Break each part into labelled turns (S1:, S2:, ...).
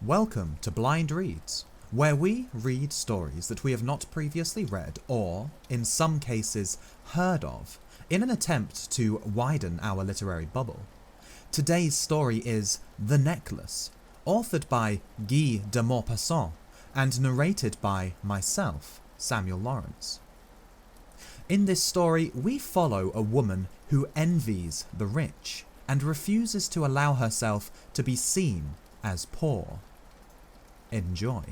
S1: Welcome to Blind Reads, where we read stories that we have not previously read or, in some cases, heard of, in an attempt to widen our literary bubble. Today's story is The Necklace, authored by Guy de Maupassant and narrated by myself, Samuel Lawrence. In this story, we follow a woman who envies the rich and refuses to allow herself to be seen as poor. Enjoy.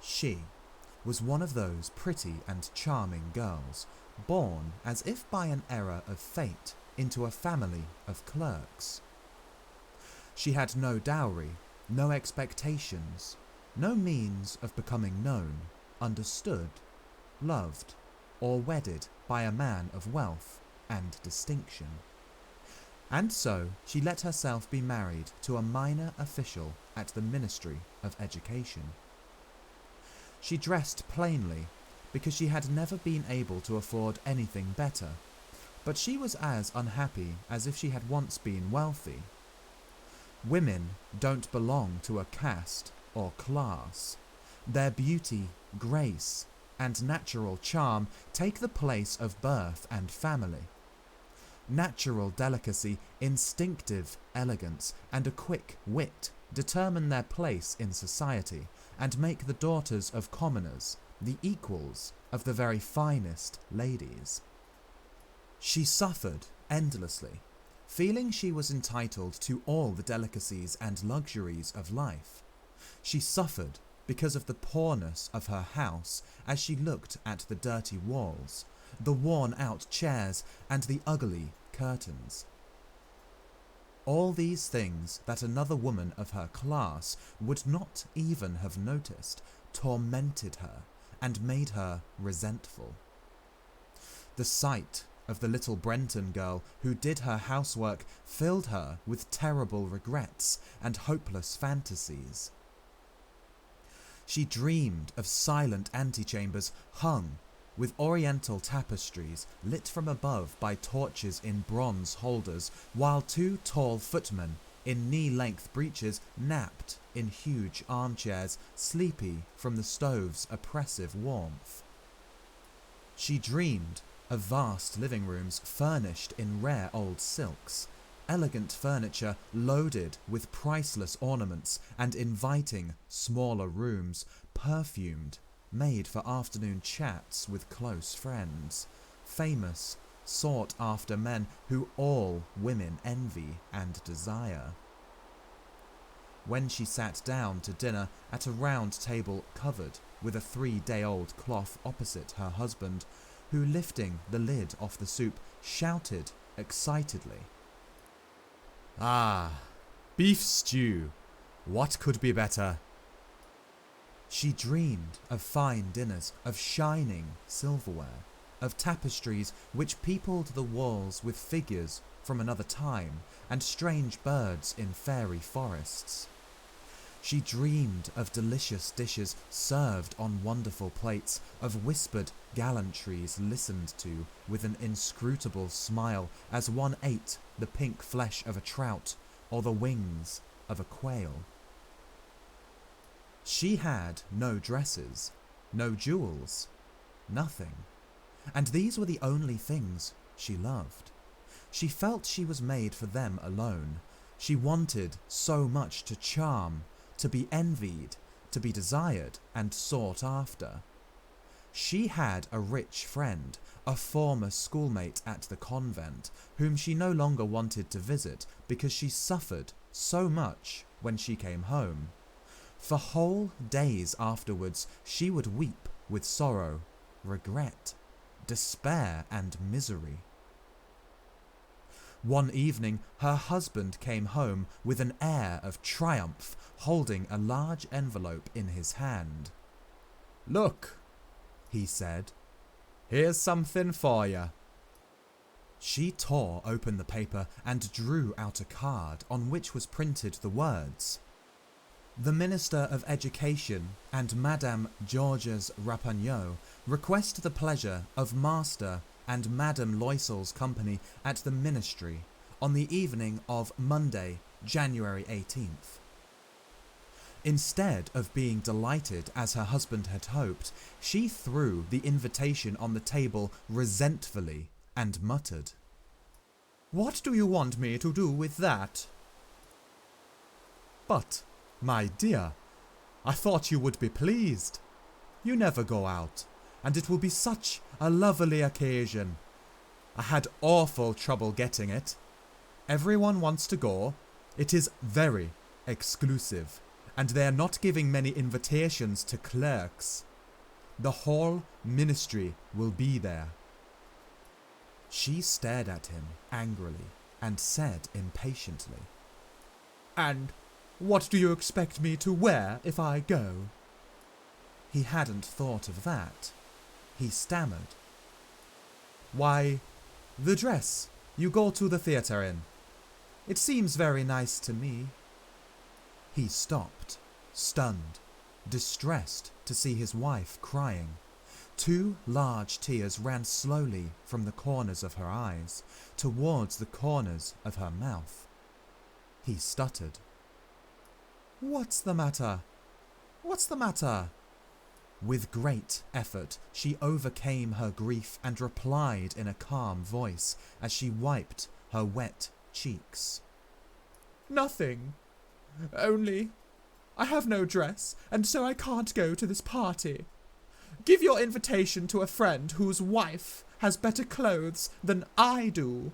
S1: She was one of those pretty and charming girls, born as if by an error of fate into a family of clerks. She had no dowry, no expectations, no means of becoming known, understood, loved, or wedded by a man of wealth and distinction. And so she let herself be married to a minor official at the Ministry of Education. She dressed plainly because she had never been able to afford anything better, but she was as unhappy as if she had once been wealthy. Women don't belong to a caste or class. Their beauty, grace, and natural charm take the place of birth and family. Natural delicacy, instinctive elegance, and a quick wit determine their place in society and make the daughters of commoners the equals of the very finest ladies. She suffered endlessly, feeling she was entitled to all the delicacies and luxuries of life. She suffered because of the poorness of her house as she looked at the dirty walls, the worn-out chairs, and the ugly curtains. All these things that another woman of her class would not even have noticed tormented her and made her resentful. The sight of the little Brenton girl who did her housework filled her with terrible regrets and hopeless fantasies. She dreamed of silent antechambers hung with oriental tapestries lit from above by torches in bronze holders, while two tall footmen in knee-length breeches napped in huge armchairs, sleepy from the stove's oppressive warmth. She dreamed of vast living rooms furnished in rare old silks, elegant furniture loaded with priceless ornaments, and inviting smaller rooms, perfumed, made for afternoon chats with close friends, famous, sought-after men who all women envy and desire. When she sat down to dinner at a round table covered with a 3-day-old cloth opposite her husband, who, lifting the lid off the soup, shouted excitedly, "Ah, beef stew! What could be better?" She dreamed of fine dinners, of shining silverware, of tapestries which peopled the walls with figures from another time and strange birds in fairy forests. She dreamed of delicious dishes served on wonderful plates, of whispered gallantries listened to with an inscrutable smile as one ate the pink flesh of a trout or the wings of a quail. She had no dresses, no jewels, nothing, and these were the only things she loved. She felt she was made for them alone. She wanted so much to charm, to be envied, to be desired and sought after. She had a rich friend, a former schoolmate at the convent, whom she no longer wanted to visit because she suffered so much when she came home. For whole days afterwards she would weep with sorrow, regret, despair, and misery. One evening her husband came home with an air of triumph, holding a large envelope in his hand. "Look," he said, "here's something for you." She tore open the paper and drew out a card on which was printed the words, The Minister of Education and Madame Georges Rapagneau request the pleasure of Master and Madame Loisel's company at the Ministry on the evening of Monday, January 18th. Instead of being delighted as her husband had hoped, she threw the invitation on the table resentfully and muttered, "What do you want me to do with that?" "But, my dear, I thought you would be pleased. You never go out, and it will be such a lovely occasion. I had awful trouble getting it. Everyone wants to go. It is very exclusive, and they are not giving many invitations to clerks. The whole ministry will be there." She stared at him angrily and said impatiently, "And what do you expect me to wear if I go?" He hadn't thought of that. He stammered, "Why, the dress you go to the theatre in. It seems very nice to me." He stopped, stunned, distressed to see his wife crying. 2 large tears ran slowly from the corners of her eyes towards the corners of her mouth. He stuttered, "What's the matter? What's the matter?" With great effort, she overcame her grief and replied in a calm voice as she wiped her wet cheeks, "Nothing. Only, I have no dress, and so I can't go to this party. Give your invitation to a friend whose wife has better clothes than I do."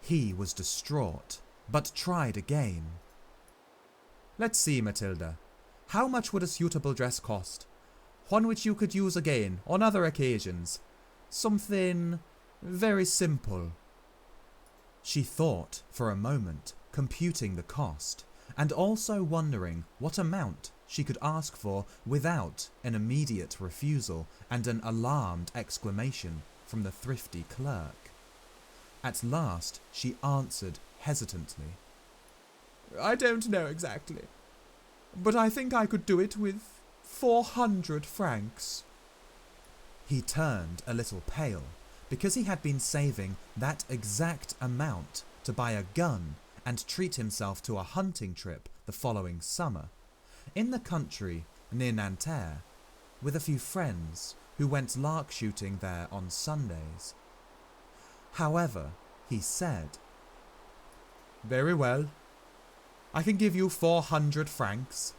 S1: He was distraught, but tried again. "Let's see, Matilda. How much would a suitable dress cost? One which you could use again on other occasions. Something very simple." She thought for a moment, computing the cost, and also wondering what amount she could ask for without an immediate refusal and an alarmed exclamation from the thrifty clerk. At last she answered hesitantly, "I don't know exactly, but I think I could do it with 400 francs. He turned a little pale, because he had been saving that exact amount to buy a gun and treat himself to a hunting trip the following summer, in the country near Nanterre, with a few friends who went lark shooting there on Sundays. However, he said, "Very well, I can give you 400 francs,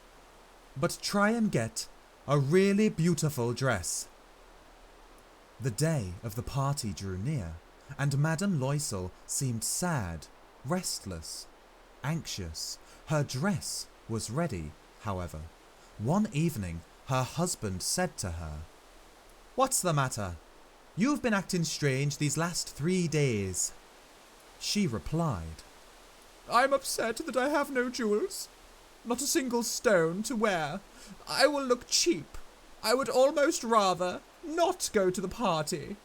S1: but try and get a really beautiful dress." The day of the party drew near, and Madame Loisel seemed sad, restless, anxious. Her dress was ready, however. One evening her husband said to her, "What's the matter? You've been acting strange these last 3 days." She replied, "I'm upset that I have no jewels. Not a single stone to wear. I will look cheap. I would almost rather not go to the party."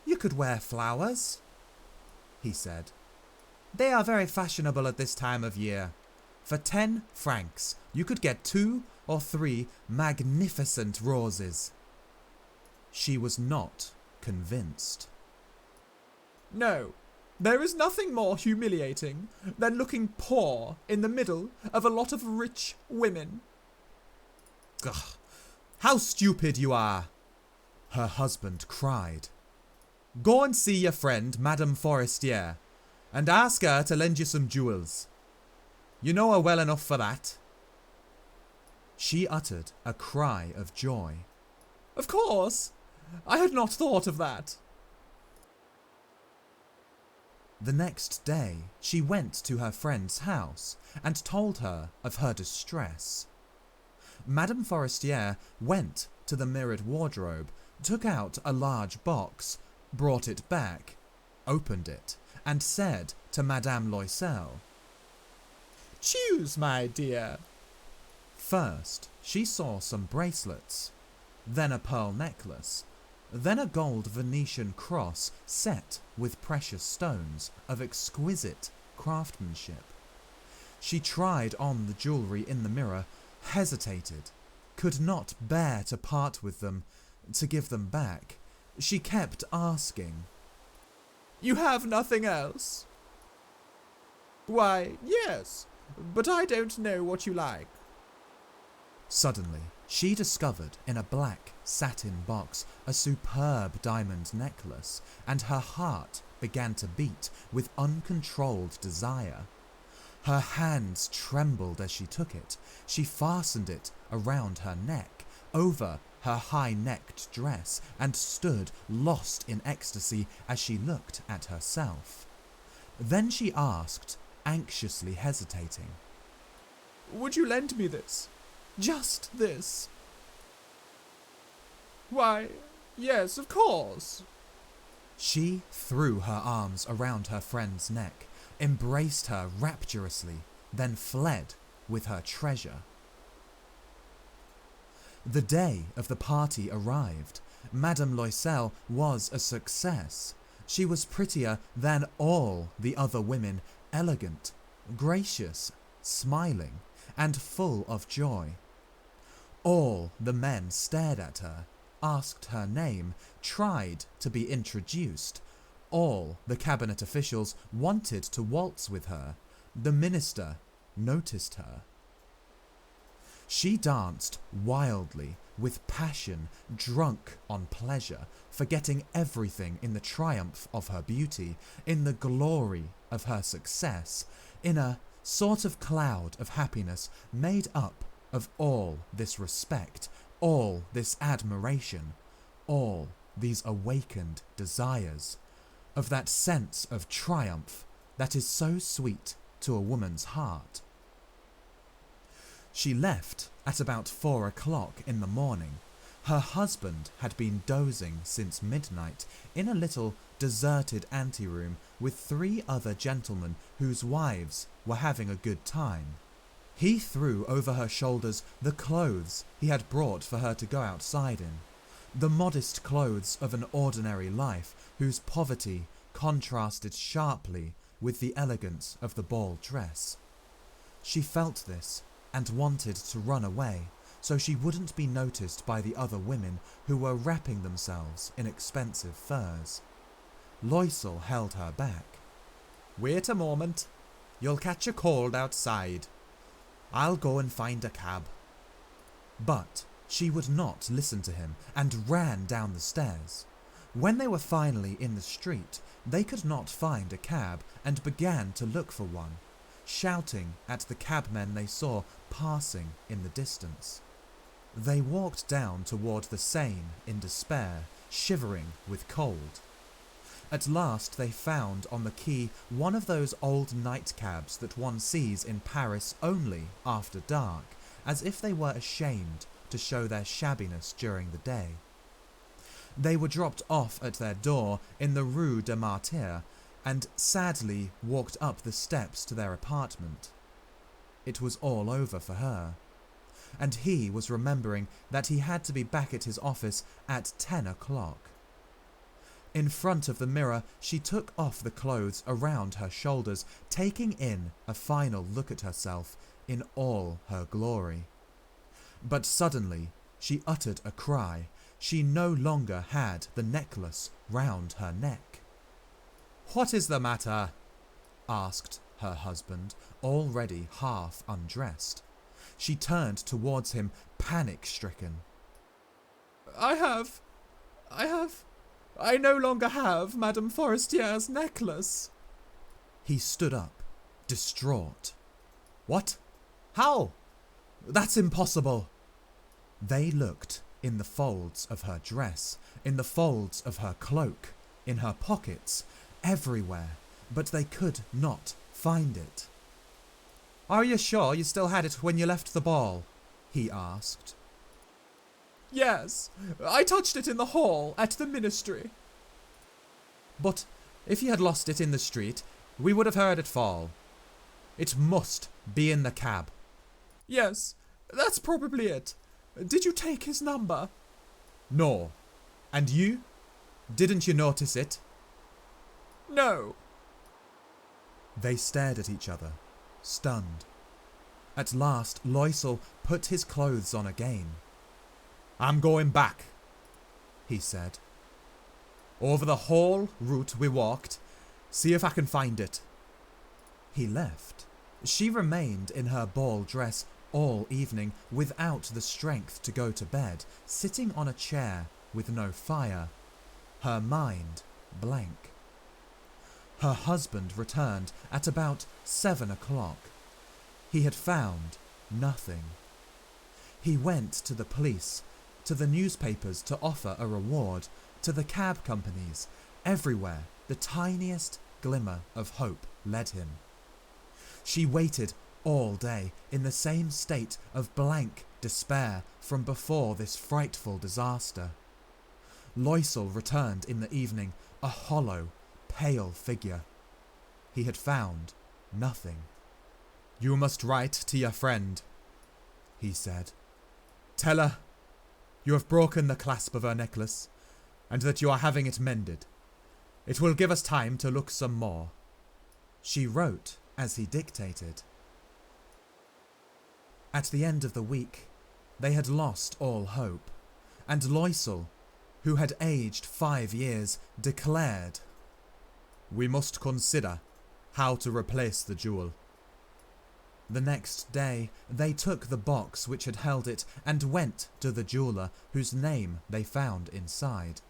S1: "You could wear flowers," he said. "They are very fashionable at this time of year. For 10 francs, you could get 2 or 3 magnificent roses." She was not convinced. "No, there is nothing more humiliating than looking poor in the middle of a lot of rich women." "Ugh, how stupid you are," her husband cried. "Go and see your friend, Madame Forestier, and ask her to lend you some jewels. You know her well enough for that." She uttered a cry of joy. "Of course! I had not thought of that." The next day, she went to her friend's house and told her of her distress. Madame Forestier went to the mirrored wardrobe, took out a large box, brought it back, opened it, and said to Madame Loisel, "Choose, my dear." First, she saw some bracelets, then a pearl necklace, then a gold Venetian cross set with precious stones of exquisite craftsmanship. She tried on the jewellery in the mirror, hesitated, could not bear to part with them, to give them back. She kept asking, "You have nothing else?" "Why, yes, but I don't know what you like." Suddenly, she discovered in a black satin box a superb diamond necklace, and her heart began to beat with uncontrolled desire. Her hands trembled as she took it. She fastened it around her neck, over her high-necked dress, and stood lost in ecstasy as she looked at herself. Then she asked, anxiously hesitating, "Would you lend me this? Just this?" "Why, yes, of course." She threw her arms around her friend's neck, embraced her rapturously, then fled with her treasure. The day of the party arrived. Madame Loisel was a success. She was prettier than all the other women, elegant, gracious, smiling, and full of joy. All the men stared at her, asked her name, tried to be introduced. All the cabinet officials wanted to waltz with her. The minister noticed her. She danced wildly, with passion, drunk on pleasure, forgetting everything in the triumph of her beauty, in the glory of her success, in a sort of cloud of happiness made up of all this respect, all this admiration, all these awakened desires, of that sense of triumph that is so sweet to a woman's heart. She left at about 4 o'clock in the morning. Her husband had been dozing since midnight in a little deserted anteroom with 3 other gentlemen whose wives were having a good time. He threw over her shoulders the clothes he had brought for her to go outside in, the modest clothes of an ordinary life whose poverty contrasted sharply with the elegance of the ball dress. She felt this and wanted to run away so she wouldn't be noticed by the other women who were wrapping themselves in expensive furs. Loisel held her back. "Wait a moment. You'll catch a cold outside. I'll go and find a cab." But she would not listen to him and ran down the stairs. When they were finally in the street, they could not find a cab and began to look for one, shouting at the cabmen they saw passing in the distance. They walked down toward the Seine in despair, shivering with cold. At last they found on the quay one of those old nightcabs that one sees in Paris only after dark, as if they were ashamed to show their shabbiness during the day. They were dropped off at their door in the Rue des Martyrs and sadly walked up the steps to their apartment. It was all over for her, and he was remembering that he had to be back at his office at 10 o'clock. In front of the mirror, she took off the clothes around her shoulders, taking in a final look at herself in all her glory. But suddenly, she uttered a cry. She no longer had the necklace round her neck. "What is the matter?" asked her husband, already half undressed. She turned towards him, panic-stricken. I no longer have Madame Forestier's necklace." He stood up, distraught. "What? How? That's impossible." They looked in the folds of her dress, in the folds of her cloak, in her pockets, everywhere, but they could not find it. "Are you sure you still had it when you left the ball?" he asked. "Yes, I touched it in the hall at the ministry." "But if you had lost it in the street, we would have heard it fall. It must be in the cab." "Yes, that's probably it. Did you take his number?" "No. And you? Didn't you notice it?" "No." They stared at each other, stunned. At last, Loisel put his clothes on again. "I'm going back," he said. "Over the whole route we walked, see if I can find it." He left. She remained in her ball dress all evening without the strength to go to bed, sitting on a chair with no fire, her mind blank. Her husband returned at about 7 o'clock. He had found nothing. He went to the police, to the newspapers to offer a reward, to the cab companies. Everywhere the tiniest glimmer of hope led him. She waited all day in the same state of blank despair from before this frightful disaster. Loisel returned in the evening, a hollow, pale figure. He had found nothing. "You must write to your friend," he said. "Tell her you have broken the clasp of her necklace and that you are having it mended. It will give us time to look some more." She wrote as he dictated. At the end of the week, they had lost all hope, and Loisel, who had aged 5 years, declared, "We must consider how to replace the jewel." The next day, they took the box which had held it and went to the jeweller whose name they found inside.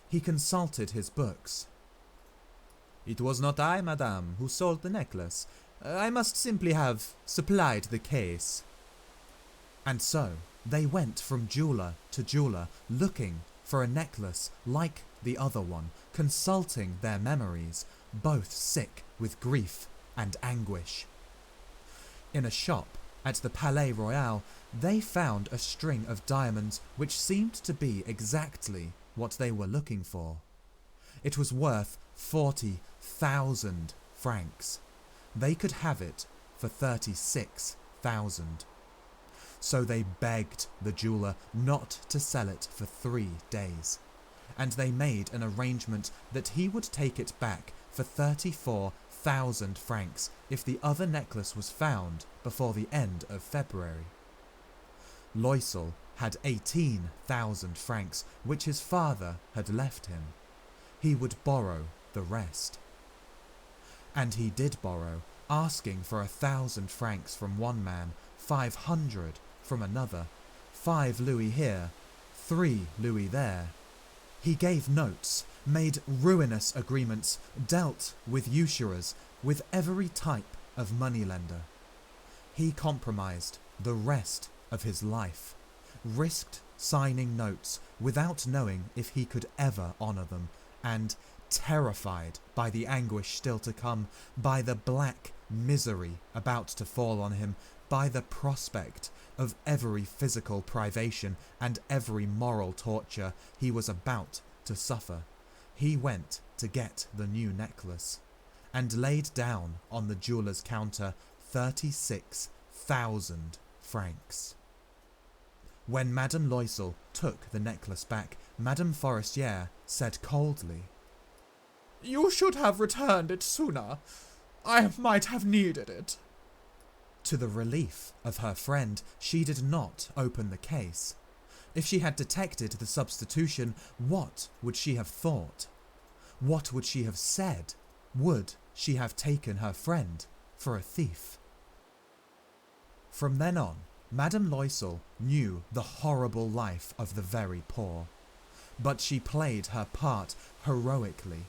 S1: He consulted his books. "It was not I, madame, who sold the necklace. I must simply have supplied the case." And so they went from jeweller to jeweller looking for a necklace like the other one, consulting their memories, both sick with grief and anguish. In a shop at the Palais Royal, they found a string of diamonds which seemed to be exactly what they were looking for. It was worth 40,000 francs. They could have it for 36,000. So they begged the jeweller not to sell it for 3 days, and they made an arrangement that he would take it back for 34,000 francs if the other necklace was found before the end of February. Loisel had 18,000 francs, which his father had left him. He would borrow the rest. And he did borrow, asking for 1,000 francs from one man, 500 from another, 5 louis here, 3 louis there. He gave notes, made ruinous agreements, dealt with usurers, with every type of moneylender. He compromised the rest of his life, risked signing notes without knowing if he could ever honour them, and, terrified by the anguish still to come, by the black misery about to fall on him, by the prospect of every physical privation and every moral torture he was about to suffer, he went to get the new necklace, and laid down on the jeweller's counter 36,000 francs. When Madame Loisel took the necklace back, Madame Forestier said coldly, "You should have returned it sooner. I might have needed it." To the relief of her friend, she did not open the case. If she had detected the substitution, what would she have thought? What would she have said? Would she have taken her friend for a thief? From then on, Madame Loisel knew the horrible life of the very poor. But she played her part heroically.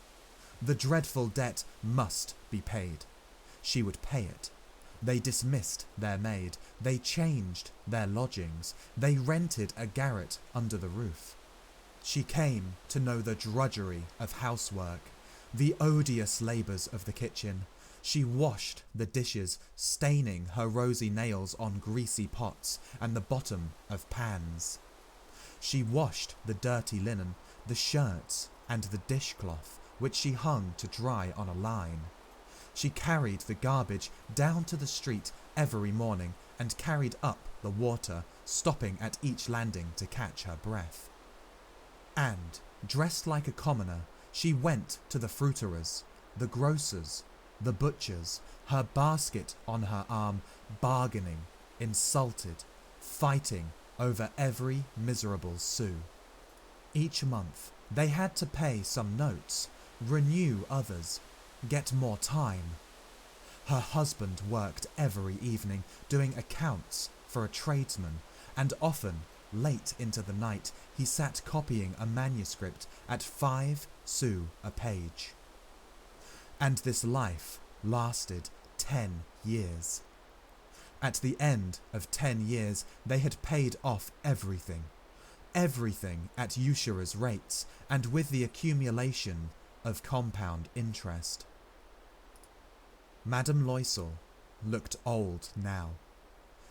S1: The dreadful debt must be paid. She would pay it. They dismissed their maid. They changed their lodgings. They rented a garret under the roof. She came to know the drudgery of housework, the odious labours of the kitchen. She washed the dishes, staining her rosy nails on greasy pots and the bottom of pans. She washed the dirty linen, the shirts and the dishcloth, which she hung to dry on a line. She carried the garbage down to the street every morning and carried up the water, stopping at each landing to catch her breath. And, dressed like a commoner, she went to the fruiterers, the grocers, The butchers, her basket on her arm, bargaining, insulted, fighting over every miserable sou. Each month, they had to pay some notes, renew others, get more time. Her husband worked every evening doing accounts for a tradesman, and often, late into the night, he sat copying a manuscript at 5 sous a page. And this life lasted 10 years. At the end of 10 years, they had paid off everything at usurer's rates and with the accumulation of compound interest. Madame Loisel looked old now.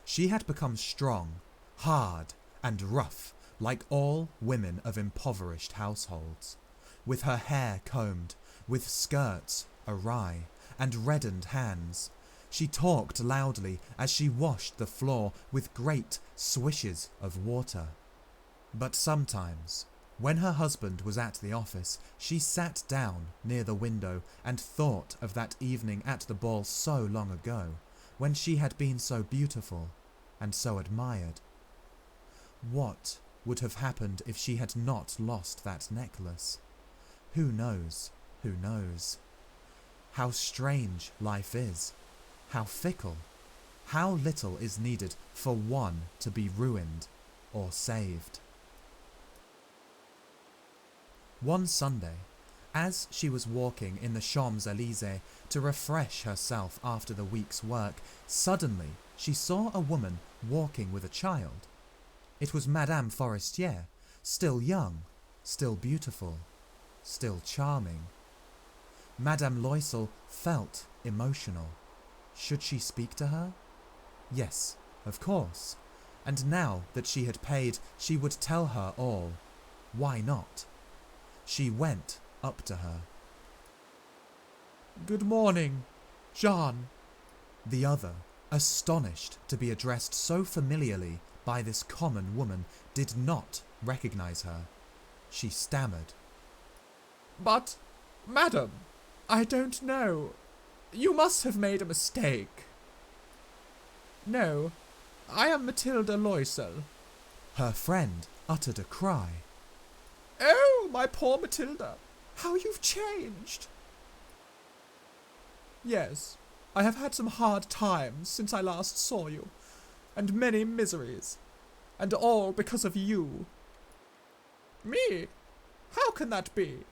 S1: She had become strong, hard and rough like all women of impoverished households, with her hair combed, with skirts awry and reddened hands. She talked loudly as she washed the floor with great swishes of water. But sometimes, when her husband was at the office, she sat down near the window and thought of that evening at the ball so long ago, when she had been so beautiful and so admired. What would have happened if she had not lost that necklace? Who knows? Who knows? How strange life is, how fickle, how little is needed for one to be ruined or saved. One Sunday, as she was walking in the Champs-Élysées to refresh herself after the week's work, suddenly she saw a woman walking with a child. It was Madame Forestier, still young, still beautiful, still charming. Madame Loisel felt emotional. Should she speak to her? Yes, of course. And now that she had paid, she would tell her all. Why not? She went up to her. "Good morning, Jean." The other, astonished to be addressed so familiarly by this common woman, did not recognize her. She stammered. "But, madam, I don't know. You must have made a mistake." "No, I am Mathilde Loisel." Her friend uttered a cry. "Oh, my poor Mathilde, how you've changed." "Yes, I have had some hard times since I last saw you, and many miseries, and all because of you." "Me? How can that be?"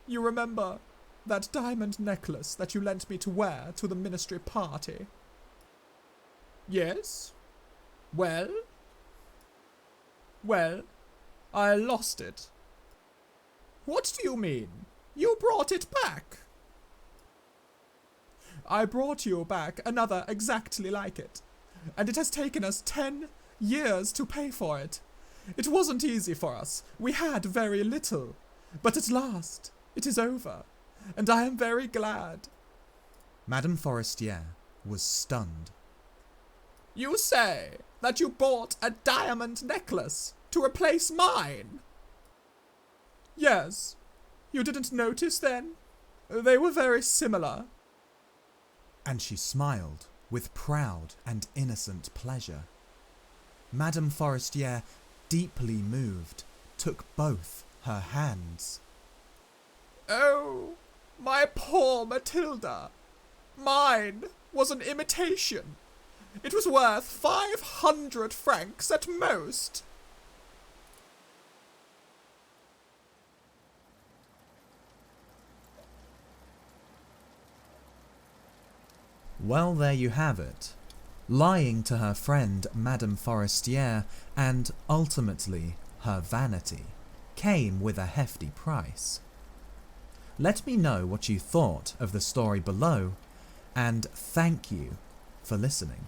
S1: "You remember that diamond necklace that you lent me to wear to the ministry party?" "Yes. Well?" "Well, I lost it." "What do you mean? You brought it back?" "I brought you back another exactly like it, and it has taken us 10 years to pay for it. It wasn't easy for us. We had very little, but at last it is over, and I am very glad." Madame Forestier was stunned. "You say that you bought a diamond necklace to replace mine?" "Yes. You didn't notice then? They were very similar." And she smiled with proud and innocent pleasure. Madame Forestier, deeply moved, took both her hands. "Oh, my poor Mathilde! Mine was an imitation. It was worth 500 francs at most." Well, there you have it. Lying to her friend Madame Forestier, and ultimately her vanity, came with a hefty price. Let me know what you thought of the story below, and thank you for listening.